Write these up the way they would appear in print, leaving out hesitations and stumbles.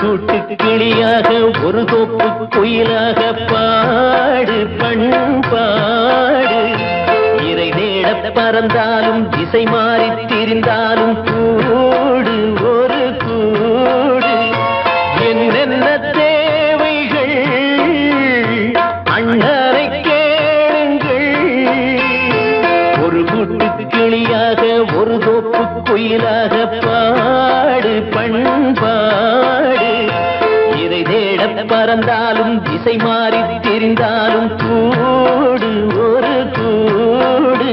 கூட்டு கிளியாக ஒரு தோப்பு குயிலாக பாடு பண்பாடு. இறை தேட பறந்தாலும் திசை மாறி திரிந்தாலும் கூடு ஒரு கூடு. என்னென்ன தேவைகள் அண்ணரை கேளுங்கள். ஒரு கூட்டு கிளியாக ஒரு தோப்பு குயிலாக பாடு பண்பாடு. இறை தேட பறந்தாலும் திசை மாறி தெரிந்தாலும் கூடு ஒரு கூடு.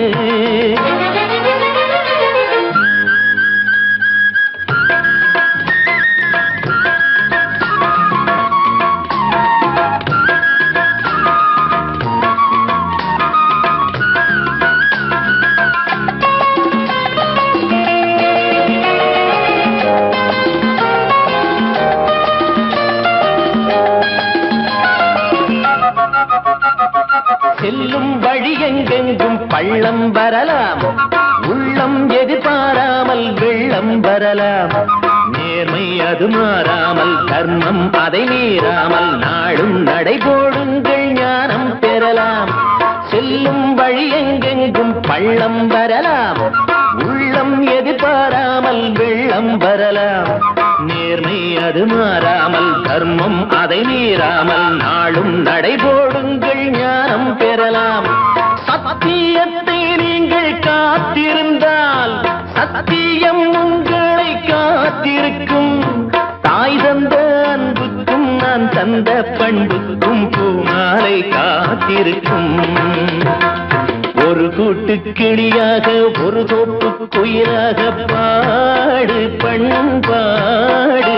செல்லும் வழி எங்கெங்கும் பள்ளம் வரலாம், உள்ளம் எதிர்பாராமல் வெள்ளம் வரலாம். நேர்மை அது மாறாமல் தர்மம் அதை மீறாமல் நாடும் நடைபோடுங்கள் ஞானம் பெறலாம். செல்லும் வழி எங்கெங்கும் பள்ளம் வரலாம், உள்ளம் எதிர்பாராமல் வெள்ளம் வரலாம். நேர்மை அது மாறாமல் தர்மம் அதை மீறாமல் நாளும் நடைபோடுங்கள் ஞானம் பெறலாம். சத்தியத்தை நீங்கள் காத்திருந்தால் சத்தியம் உங்களை காத்திருக்கும். தாய் தந்த அன்புக்கும் நான் தந்த பண்புக்கும் பூமாலை காத்திருக்கும். ஒரு கூட்டு கிளியாக ஒரு தோப்பு குயிலாக பாடு பண்பாடு.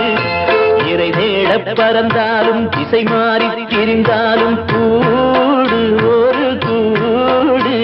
இறை தேட பறந்தாலும் திசை மாறி திரிந்தாலும் கூடு ஒரு கூடு.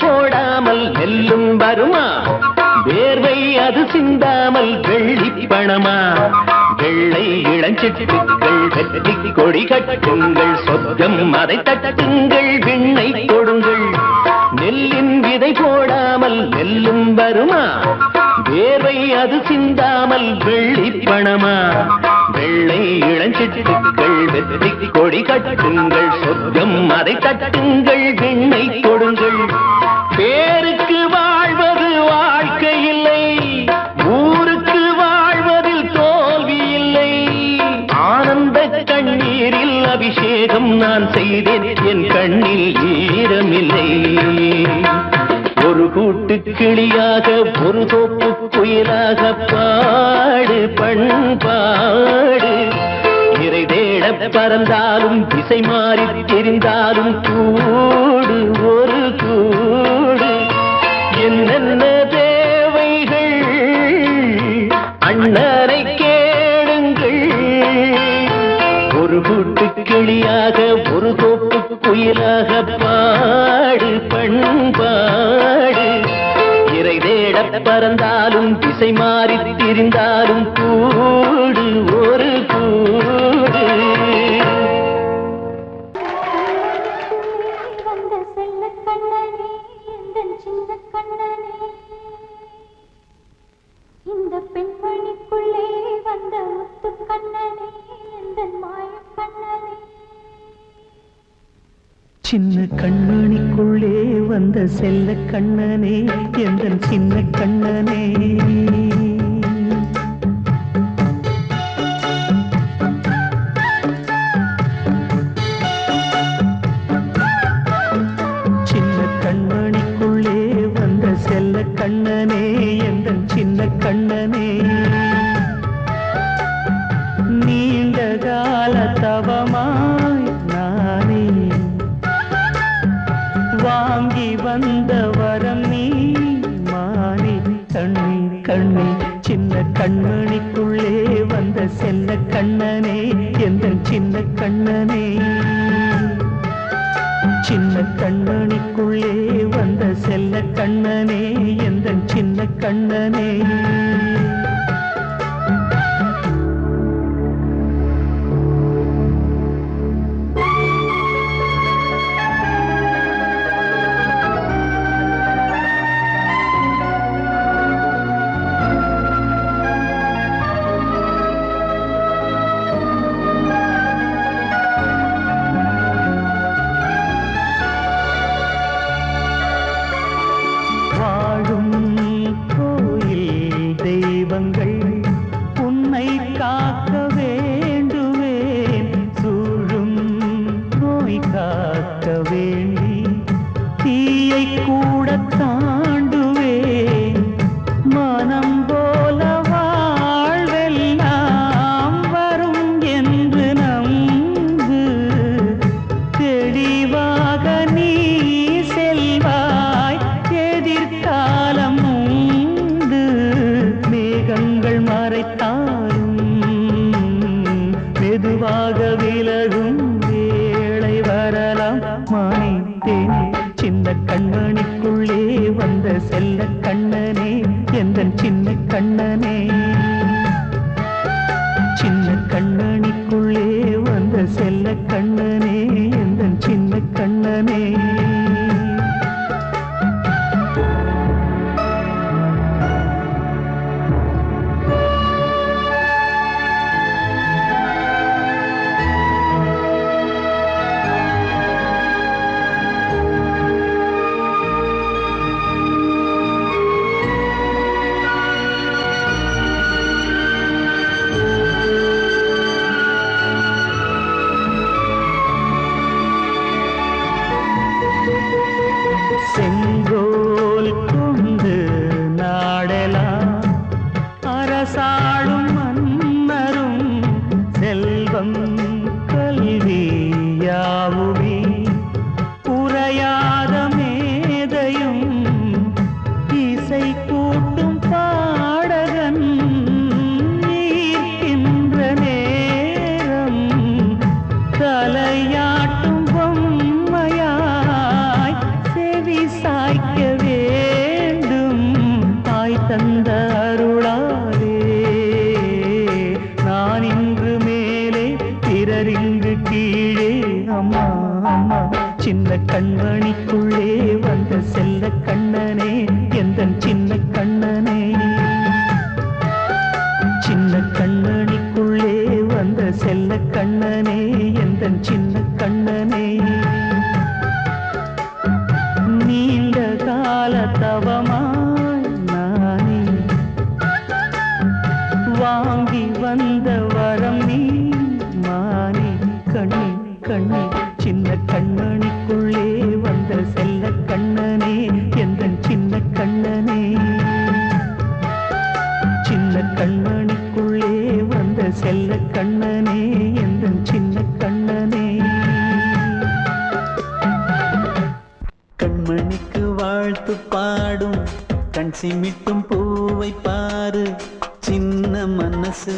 போடாமல் நெல்லும் வருமா, வேர்வை அது சிந்தாமல் வெள்ளி பணமா. வெள்ளை இளஞ்சிட்டுக்கள் வெற்றி கொடி கட்டுங்கள், சொர்க்கம் அதை தட்டுங்கள், விண்ணை கொடுங்கள். நெல்லின் விதை போடாமல் நெல்லும் வருமா, வேர்வை அது சிந்தாமல் வெள்ளி பணமா. வெள்ளை இளஞ்சிட்டுக்கள் வெற்றி கொடி கட்டுங்கள், சொர்க்கம் அதை தட்டுங்கள், விண்ணை கொடுங்கள். பேருக்கு வாழ்வது வாழ்க்கை இல்லை, ஊருக்கு வாழ்வதில் தோல்வி இல்லை. ஆனந்த கண்ணீரில் அபிஷேகம் நான் செய்தேன், என் கண்ணில் ஈரமில்லை. ஒரு கூட்டு கிளியாக ஒரு தோப்பு குயிலாக பாடு பண்பாடு. இறை தேட பறந்தாலும் திசை மாறி தெரிந்தாலும் கூடு ஒரு கூடு. என்னென்ன தேவைகள் அண்ணரை கேளுங்கள். ஒரு கூட்டு கிளியாக ஒரு தோப்பு குயிலாக பாடு பண்பாடு. இறை தேட பறந்தாலும் திசை மாறி திரிந்தாலும் கூடு ஒரு கூடு. இந்த பெண்மணிக்குள்ளே வந்த முத்து கண்ணனே, இந்த மாய கண்ணனே. சின்ன கண்மணிக்குள்ளே வந்த செல்ல கண்ணனே, எந்தன் சின்ன கண்ணனே. சின்ன கண்மணிக்குள்ளே வந்த செல்ல கண்ணனே, எந்தன் சின்ன கண்ணனே. நீண்ட கால தவமாய் நானே வாங்கி வந்த வரம் நீ மாறி கண்ணே கண்ணே. சின்ன கண்மணிக்குள்ளே வந்த செல்ல கண்ணனே, எந்த சின்ன கண்ணனே. சின்ன கண்மணிக்குள்ளே வந்த செல்ல கண்ணனே எந்தன் சின்ன கண்ணனே உன்னை காக்க வேண்டுவேன் சூழும் நோய் காக்க வேண்டி தீயை கூட தாண்டுவேன் மனம் போல வாழ்வெல்லாம் வரும் என்று நம்பு தெளிவாக நீ செல்வாய் எதிர்காலம் மேகங்கள் மறைத்தாலும் மெதுவாக விலகும் வேளை வரலாம் மானித்தேனே சின்ன கண்மணிக்குள்ளே வந்த செல்ல கண்ணனே எந்தன் சின்ன கண்ணனே சின்ன கண்மணிக்குள்ளே வந்த செல்ல கண்ணனே எந்தன் சின்ன கண்ணனே செங்கோல் கொண்டு நாடலாம் அரசாளும் மன்னரும் செல்வம் கல்வி யாவுமே உரையாத மேதையும் இசை கூட்டும் பாடகன் ஈர்க்கின்ற நேரம் தலையாட்டும் பொம்மையாய் செவி சாய்க்க வேண்டும் தாய் தந்த அருளாலே நான் இன்று மேலே பிறர் இங்கு கீழே அம்மா அம்மா சின்ன கண்மணிக்குள்ளே வந்த செல்ல கண்ணனே எந்தன் சின்ன கண்ணனே சின்ன கண்மணிக்குள்ளே வந்த செல்ல கண்ணனே எந்தன் சின்ன கண்ணனே நீண்ட கால தவமாய் நானே வாங்கி வந்த வரம் நீ மானே கண்ணே கண்ணே சின்ன கண்மணிக்குள்ளே வந்த செல்ல கண்ணனே எந்தன் சின்ன கண்ணனே சின்ன கண்மணிக்குள்ளே வந்த செல்ல கண்ணனே எந்தன் சின்ன கண்ணனே கண்மணிக்கு வாழ்த்து பாடும் கண் சிமிட்டும் பூவை பாரு சின்ன மனசு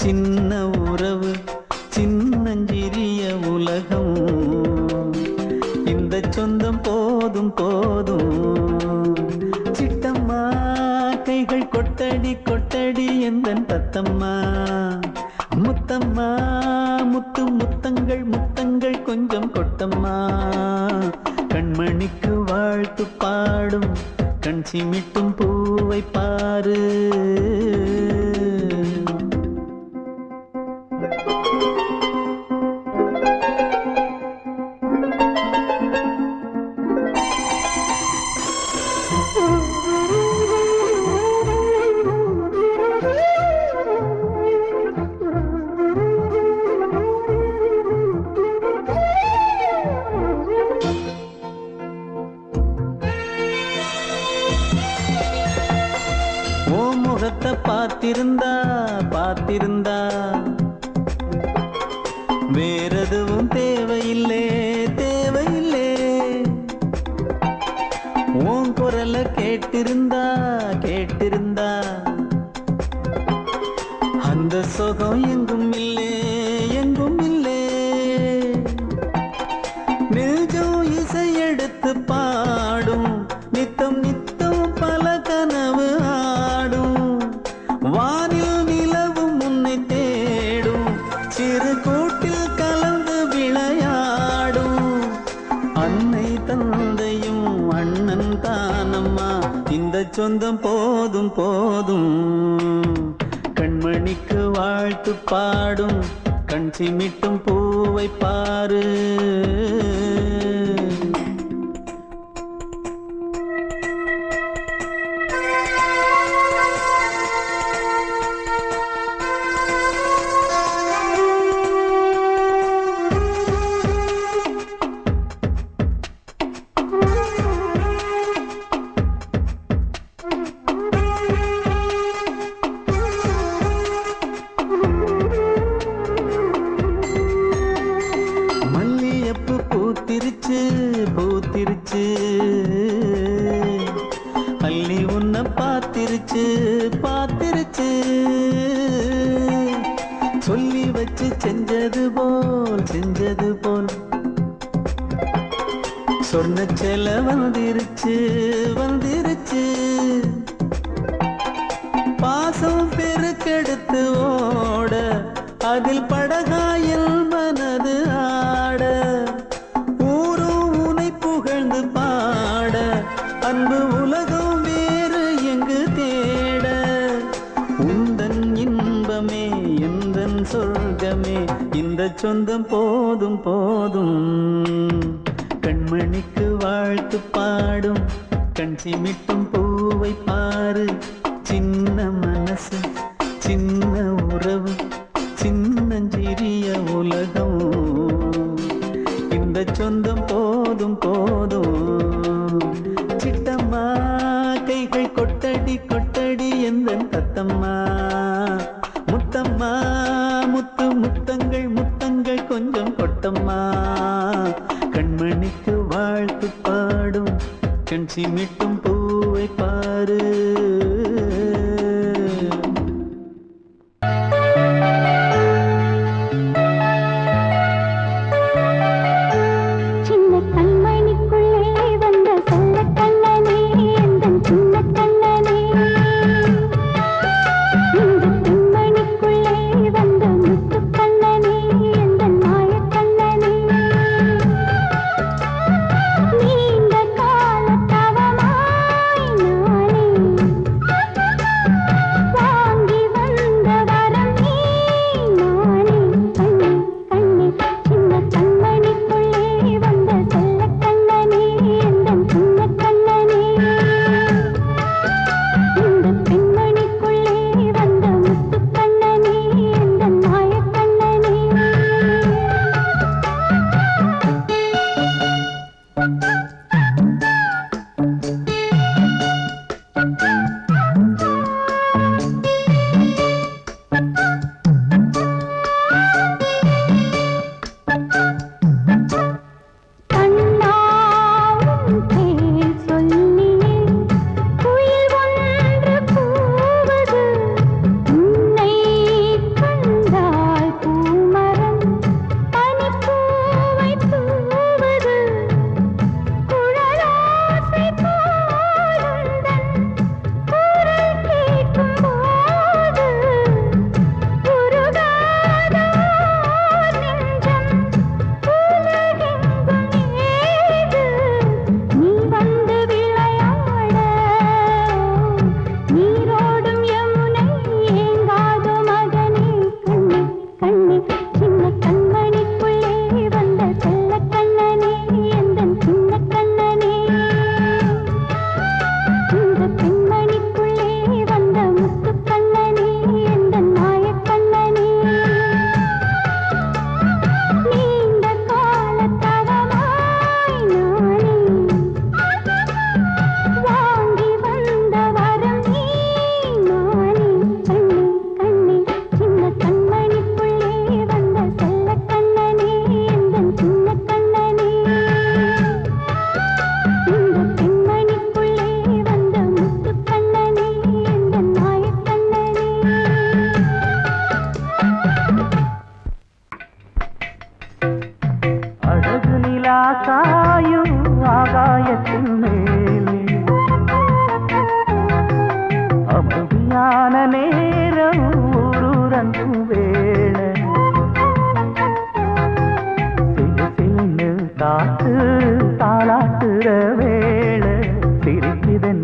சின்ன உறவு சின்னஞ்சிறிய உலகம் இந்த சொந்தம் போதும் போதும் சிட்டம்மா கைகள் கொட்டடி கொட்டடி எந்தன் தத்தம்மா முத்தம்மா முத்து முத்தங்கள் முத்தங்கள் கொஞ்சம் கொட்டம்மா கண்மணிக்கு வாழ்த்து பாடும் கண் சிமிட்டும் பூவை பாரு முகத்தை பார்த்திருந்தா பார்த்திருந்தா வேறெதுவும் தேவையில்லை தேவையில்லை உன் குரலை கேட்டிருந்தா கேட்டிருந்தா அந்த சுகம் எங்கும் இல்லை எங்கும் இல்லை நெஞ்சம் தானம்மா இந்த சொந்தம் போதும் போதும். கண்மணிக்கு வாழ்த்து பாடும் கண் சிமிட்டும் பூவை பாரு. பூத்திருச்சு பூத்திருச்சு அள்ளி உன்னை பார்த்திருச்சு பார்த்திருச்சு. சொல்லி வச்சு செஞ்சது போல் சொன்ன செல வந்துருச்சு வந்துருச்சு. பாசம் பெருக்கெடுத்து ஓட அதில் படகாயில் மனது ஆட. ஊரும் உனை புகழ்ந்து பாட அன்பு உலகம் வேறு எங்கு தேட. உந்தன் இன்பமே எந்தன் சொர்க்கமே இந்த சொந்தம் போதும் போதும். கண்மணிக்கு வாழ்த்து பாடும் கண் சிமிட்டும் பூவை பாரு. சின்ன மனசு சின்ன உறவு சின்னஞ்சிறிய உலகம் இந்த சொந்தம் போதும் போதும். சிட்டம்மா கைகள் கொட்டடி கொட்டடி எந்தன் தத்தம்மா. முத்தம்மா முத்து முத்தங்கள் முத்தங்கள் கொஞ்சம் கொட்டம்மா. கண்மணிக்கு வாழ்த்து பாடும் கண் சிமிட்டும் பூவை பாரு.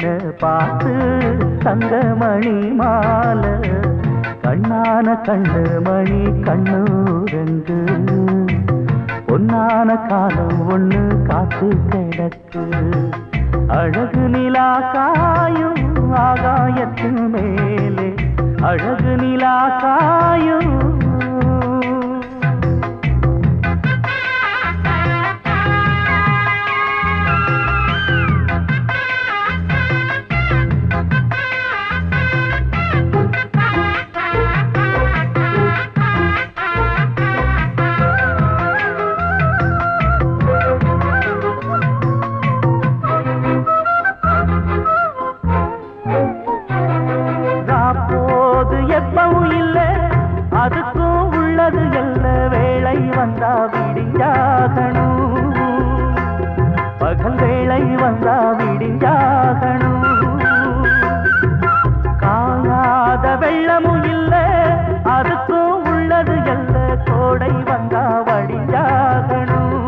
சிரிக்குதென்ன பார்த்து தங்கமணி மாலை கண்ணான கண்ணு மணி கண்ணூரங்கு பொன்னான காலம் ஒண்ணு காத்து கிடக்கு அழகு நிலா காயும் ஆகாயத்தின் மேலே அழகு நிலா காயும் அதுக்கும் உள்ளது எல்ல வேளை வந்தா விடிஞ்சாகணும் பகல் வேளை வந்தா விடிஞ்சாகணும் காணாத வெள்ளமும் இல்ல அதுக்கும் உள்ளது எல்ல கோடை வந்தா வடிஞ்சாகணும்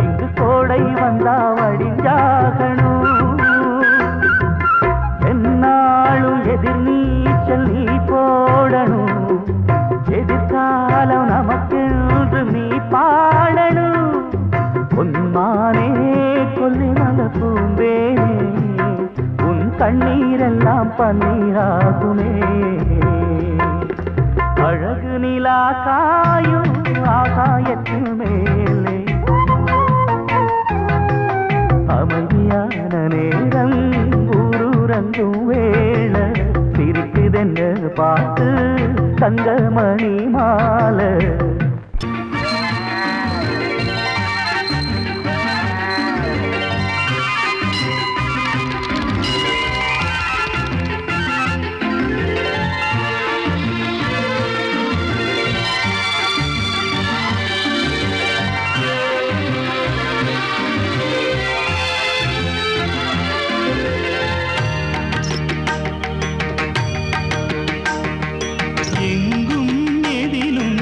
இங்கு கோடை வந்தா வடிஞ்சாகணும் என்னாலும் எதிர் நீச்சல் நீ போடணும் எதிர்காலம் நமக்கென்று நீ பாடணும் உன்மானே கொல்லிமல பூந்தேனே உன் கண்ணீரெல்லாம் பன்னீராகுமே அழகு நிலா காயும் ஆகாயத்தின் மேலே அமைதியான நேரம் ஊரூரங்கும் வேள சிரிக்குதென்ன பார்த்து தங்கமணி மாலை எங்கும் எதிலும்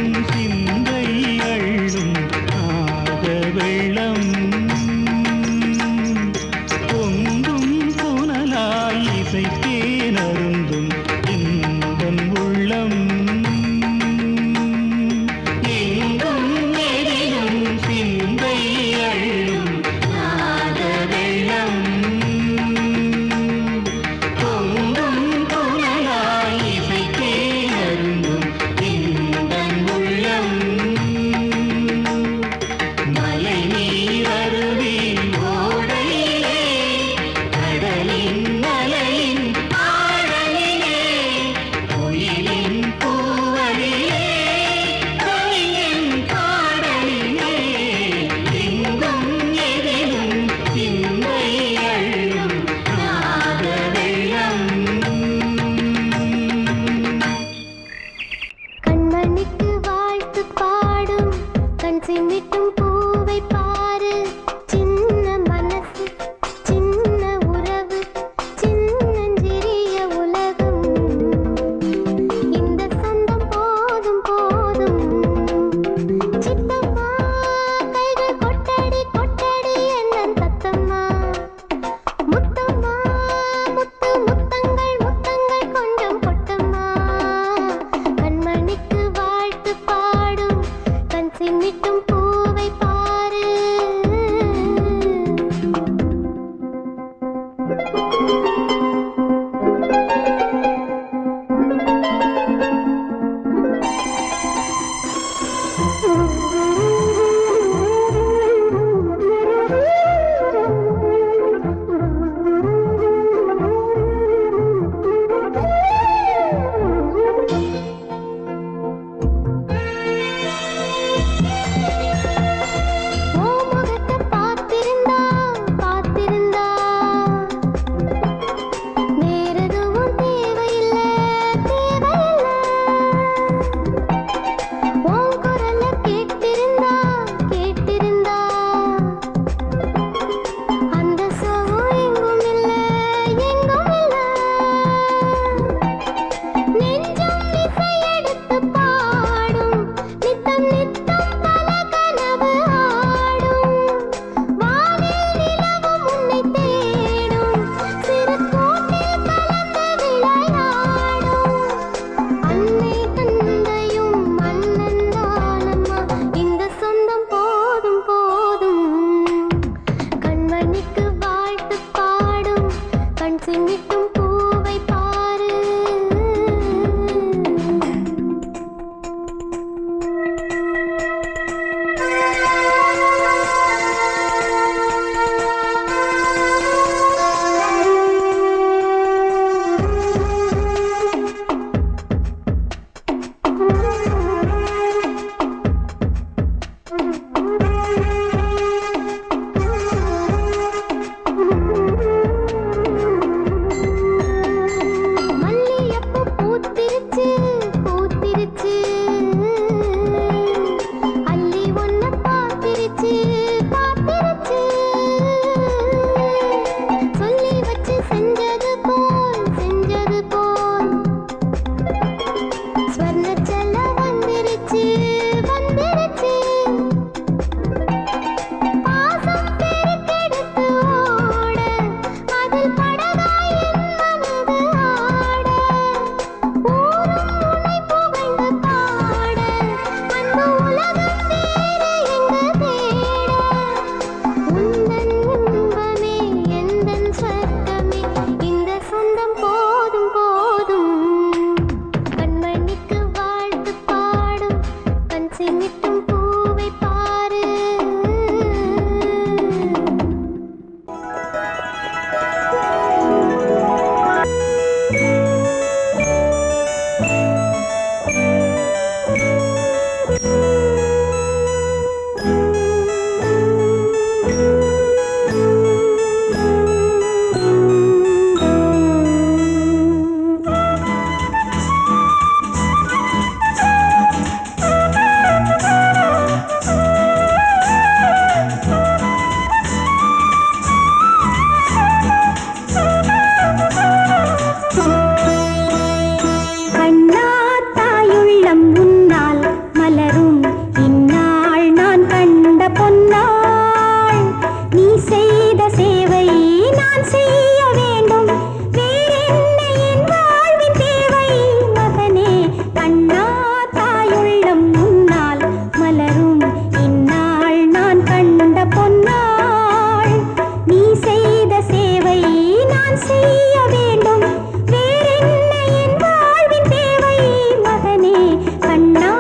செய்ய வேண்டும். வேறென்ன என் வாழ்வின் தேவை மகனே? கண்ணா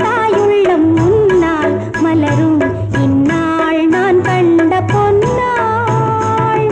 தாயுள்ளம் முன்னால் மலரும் இந்நாள் நான் கண்ட பொன்னாள்.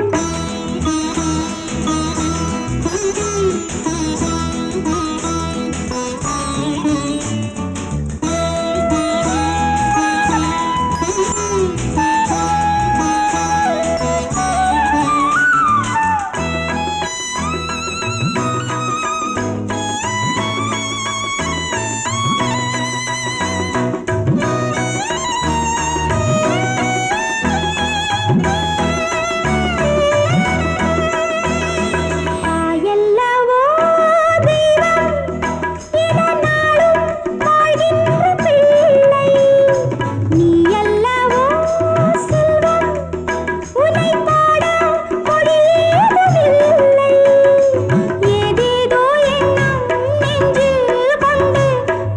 தாயல்லவோ தெய்வம் என நாளும் வாழ்கின்ற பிள்ளை. நீயல்லவோ செல்வம் உன்னை பாட மொழியேதுமில்லை. ஏதேதோ எண்ணம் நெஞ்சில் கொண்டு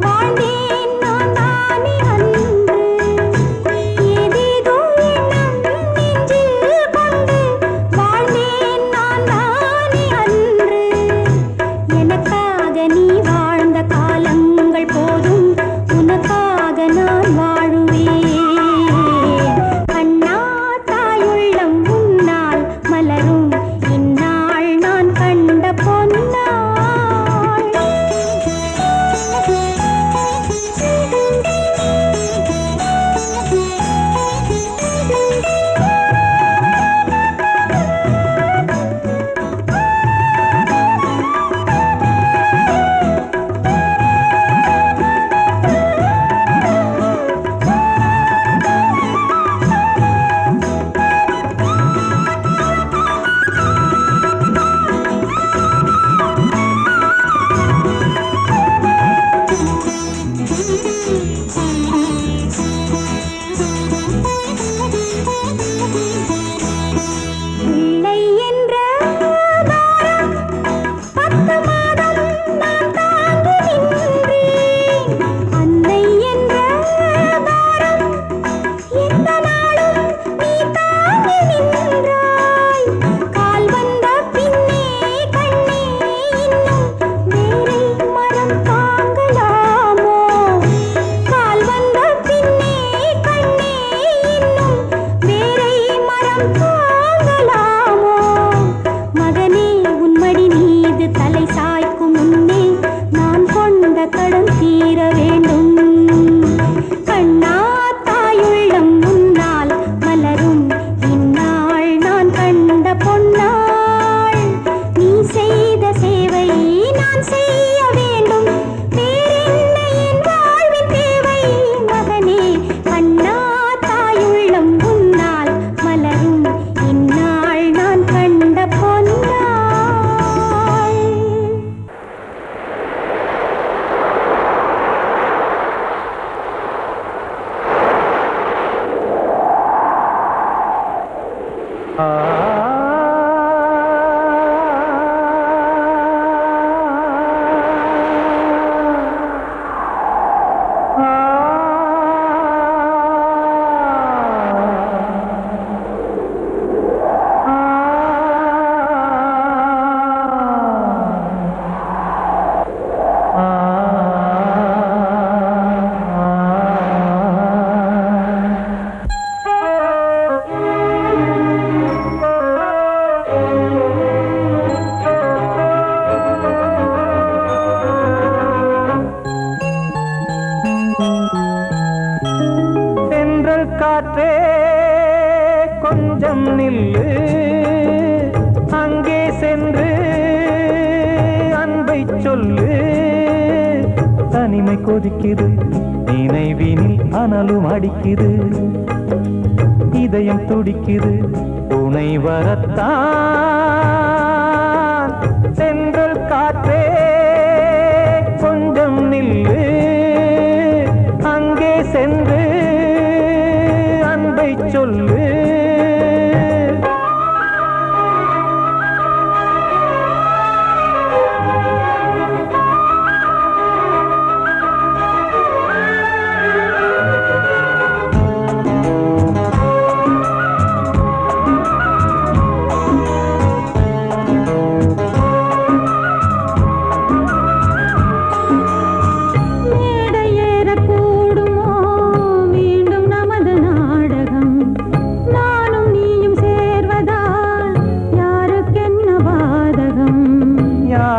வாழ்ந்தேன் நான் தானே அன்று. ஏதேதோ எண்ணம் நெஞ்சில் கொண்டு வாழ்ந்தேன் நான் தானே அன்று. எனக்காக நீ வாழ்ந்த காலங்கள் போதும், உனக்காக நான் வாழுவேன். கண்ணா தாயுள்ளம் உன்னால் மலரும் இந்நாள் நான் கண்ட பொன்னாள். பிள்ளை என்ற பாரம் 10 மாதம் நான் தாங்கி நின்றேன். அன்னை என்ற பாரம் எந்த நாளும் நீ தாங்கி நின்றாய். கால் வந்த பின்னே கண்ணே இன்னும் வேறே மரம் தாங்கலாமோ? கால் வந்த பின்னே கண்ணே இன்னும் வேறே மரம் தாங்கலாமோ? மகனே உன்மடி மீது தலை சாய்க்கும் முன்னே நான் கொண்ட கடன் தீர வேண்டும். கண்ணா தாயுள்ளம் முன்னால் மலரும் இந்நாள் நான் கண்ட பொன்னாள். நீ செய்த சேவை நான் செய்ய வேண்டும். வேறென்ன என் வாழ்வின் தேவை மகனே? கண்ணா தாயுள்ளம் முன்னால் மலரும் இந்நாள் நான் கண்ட பொன்னாள். காற்றே கொஞ்சம் நில்லு, அங்கே சென்று அன்பை சொல்லு. தனிமை கொதிக்குது, நினைவினில் அனலும் அடிக்குது, இதயம் துடிக்குது துணை வரத்தான். சென்றல் காற்றே கொஞ்சம் நில்லு, அங்கே சென்று அன்பை சொல்லு.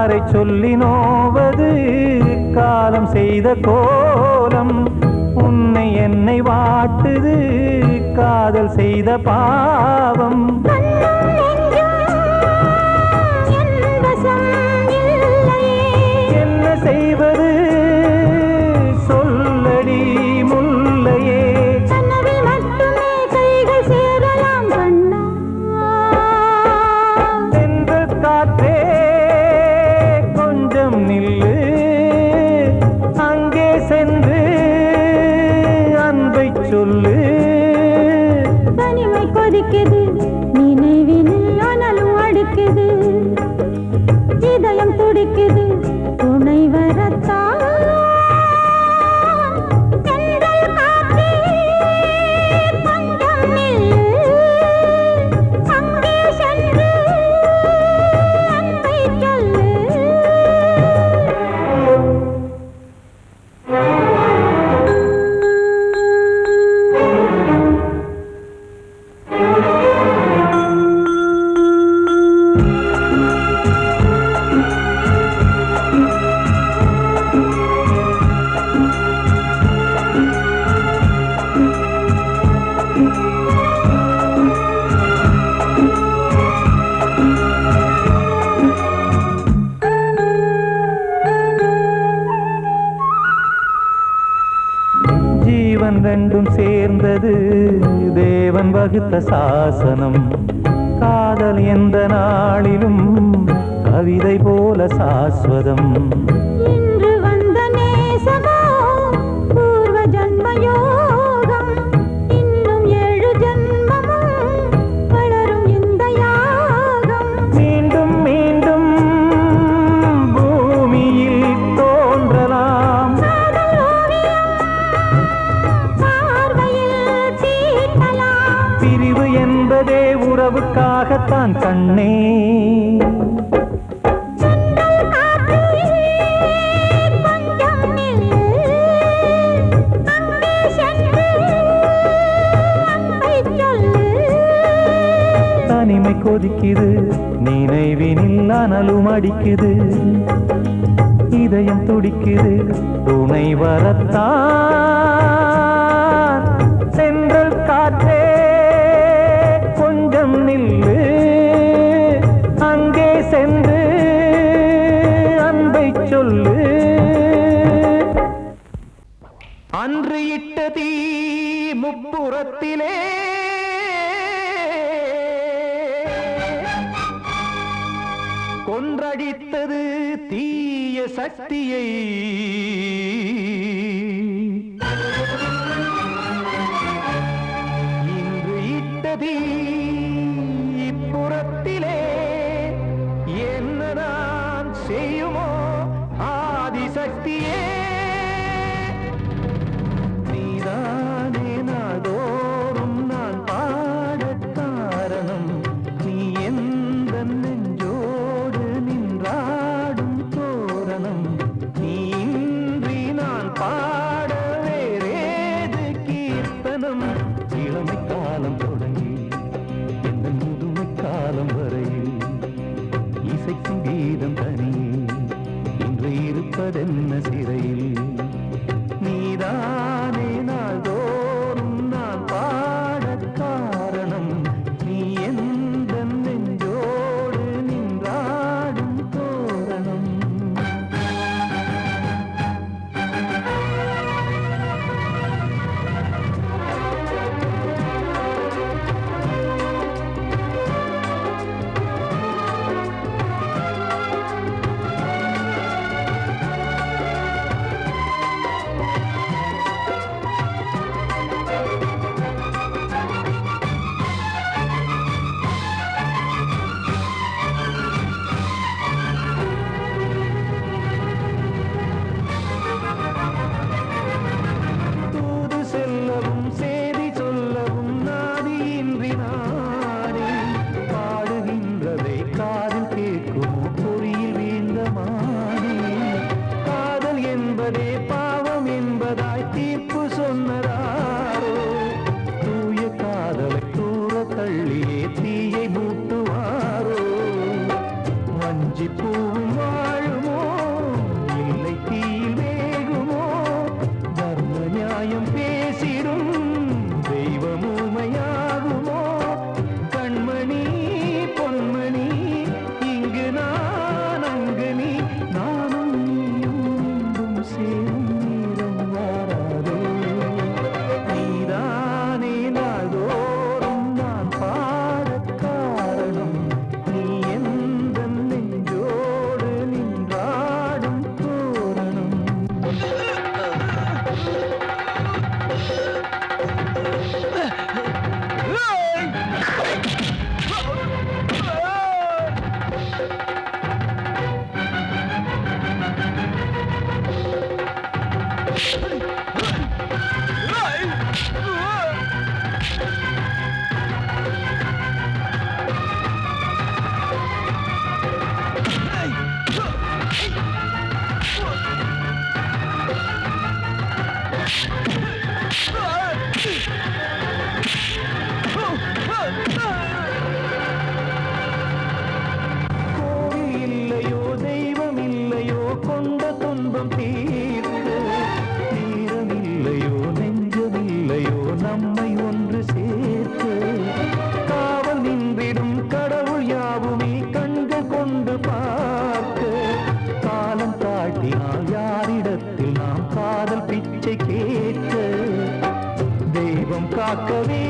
யாரை சொல்லி நோவது காலம் செய்த கோலம் உன்னை என்னை வாட்டுது காதல் செய்த பாவம் என்ன செய்வது சொல்லடி முல்லையே சென்று காற்றே கொஞ்சம் நில்லு அங்கே சென்று அன்பை சொல்லு தனிமை கொதிக்குது நினைவினில் அனலும் அடிக்குது இதயம் துடிக்குது துணை வரத்தான் தென்றல் காற்றே கொஞ்சம் நில்லு அங்கே சென்று அன்பை சொல்லு ஜீவன் ரெண்டும் சேர்ந்தது தேவன் வகுத்த சாசனம் காதல் எந்த நாளிலும் கவிதை போல சாஸ்வதம் இன்று வந்த நேசமோ பூர்வ ஜன்ம யோகம் இன்னும் 7 ஜன்மமும் வளரும் இந்த யாகம் மீண்டும் மீண்டும் பூமியில் தோன்றலாம் காதல் ஓவியம் பார்வையில் தீட்டலாம் பிரிவு என்பதே உறவுக்காகத்தான் கண்ணே தென்றல் காற்றே கொஞ்சம் நில்லு அங்கே சென்று அன்பை சொல்லு தனிமை கொதிக்குது நினைவினில் அனலும் அடிக்குது இதயம் துடிக்குது துணை வரத்தான் சென்றல் காற்றே கொஞ்சம் நில்லு அங்கே சென்று அன்பை சொல்லு அன்று இட்ட தீ முப்புறத்திலே கொன்றடித்தது தீய சக்தியை இன்று இட்ட தீ இப்புறத்திலே என்ன நான் செய்யுமோ ஆதிசக்தியே நீதானே நாள்தோறும் நான் பாடக் காரணம் நீ எந்த நெஞ்சோடு நின்றாடும் தோரணம் நீ இன்றி நான் பாட வேறேது கீர்த்தனம் இளமை காலம் தொடங்கி எந்த முதுமை காலம் வரையில் இசைக்கும் கீதம் தனியே இன்று இருப்பதென்ன சிறையில் நீதானே நாள்தோறும் நான் பாடக் காரணம் நீ எந்த நெஞ்சோடு நின்றாடும் தோரணம் பார்க்கவே